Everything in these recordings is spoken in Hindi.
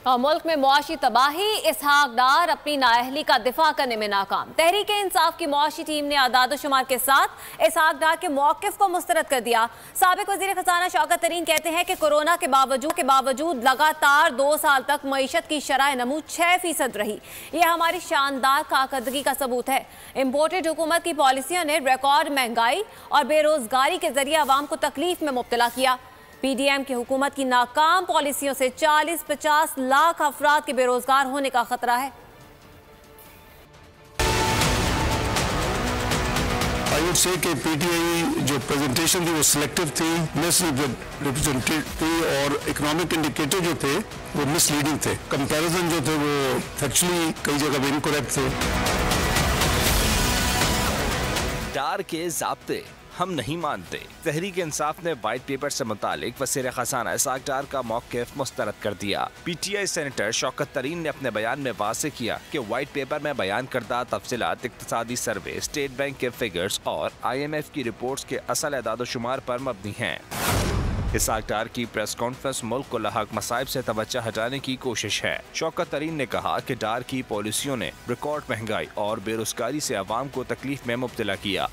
और मुल्क में मुआशी तबाही, इसहाक डार अपनी नाअहली का दिफा करने में नाकाम। तहरीक इंसाफ की मुआशी टीम ने आदादोशुमार के साथ इसहाक डार के मौक़िफ़ को मुस्तरद कर दिया। साबिक़ वज़ीर ख़ज़ाना शौकत तरीन कहते हैं कि कोरोना के बावजूद लगातार 2 साल तक मईशत की शरह नमू 6% रही। यह हमारी शानदार कारकर्दगी का सबूत है। इम्पोर्टेड हुकूमत की पॉलिसियों ने रिकॉर्ड महंगाई और बेरोजगारी के जरिए अवाम को तकलीफ में मुब्तला किया। पीडीएम की हुकूमत की नाकाम पॉलिसियों से 40-50 लाख अफराद के बेरोजगार होने का खतरा है। आई वुड से कि पीटीआई जो प्रेजेंटेशन थी वो सिलेक्टिव थी, मिस रिप्रेजेंटेटिव थी और इकोनॉमिक इंडिकेटर जो थे वो मिसलीडिंग थे। कंपैरिजन जो थे वो फैक्चुअली कई जगह भी इनकरेक्ट थे। डार के ज़ाब्ते हम नहीं मानते। तहरीक इंसाफ ने व्हाइट पेपर से मुतालिक वज़ीर ख़ज़ाना इसहाक डार का मौक़िफ़ मुस्तरद कर दिया। पीटीआई सेनेटर शौकत तरीन ने अपने बयान में वाज़ेह किया कि व्हाइट पेपर में बयान करदा तफसीलात इक़्तिसादी सर्वे, स्टेट बैंक के फिगर्स और IMF की रिपोर्ट्स के असल एदाद-ओ-शुमार पर मबनी हैं। इसहाक डार की प्रेस कॉन्फ्रेंस मुल्क को लाहक मसाइब से तवज्जो हटाने की कोशिश है। शौकत तरीन ने कहा कि डार की पॉलिसियों ने रिकॉर्ड महंगाई और बेरोजगारी से अवाम को तकलीफ में मुब्तला किया।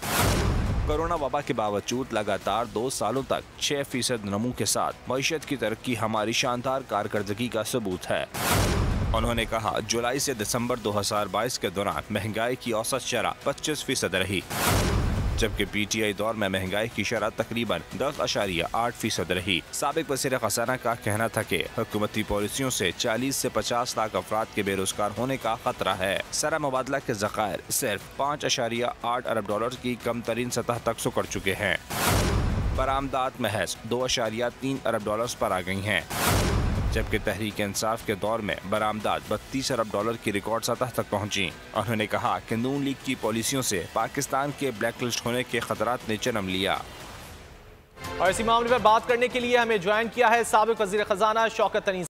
कोरोना वबा के बावजूद लगातार 2 सालों तक 6% नमू के साथ मईशत की तरक्की हमारी शानदार कारकर्दगी का सबूत है। उन्होंने कहा, जुलाई से दिसंबर 2022 के दौरान महंगाई की औसत शरह 25% रही, जबकि पीटीआई दौर में महंगाई की शरह तकरीबन 10.8% रही। साबिक़ वज़ीर ख़ज़ाना का कहना था कि हुकूमती पॉलिसियों से 40 से 50 लाख अफराद के बेरोजगार होने का खतरा है। सरा मुबादला के ज़खायर सिर्फ 5.8 अरब डॉलर की कम तरीन सतह तक सुकड़ चुके हैं। बरामदात महज 2.3 अरब डॉलर पर आ गई हैं, जबकि तहरीक इंसाफ के दौर में बरामदात 32 अरब डॉलर की रिकॉर्ड सतह तक पहुंची। उन्होंने कहा कि नून लीग की पॉलिसियों से पाकिस्तान के ब्लैकलिस्ट होने के खतरात ने जन्म लिया। और इसी मामले पर बात करने के लिए हमें ज्वाइन किया है साबिक़ वज़ीर ख़ज़ाना शौकत तरीन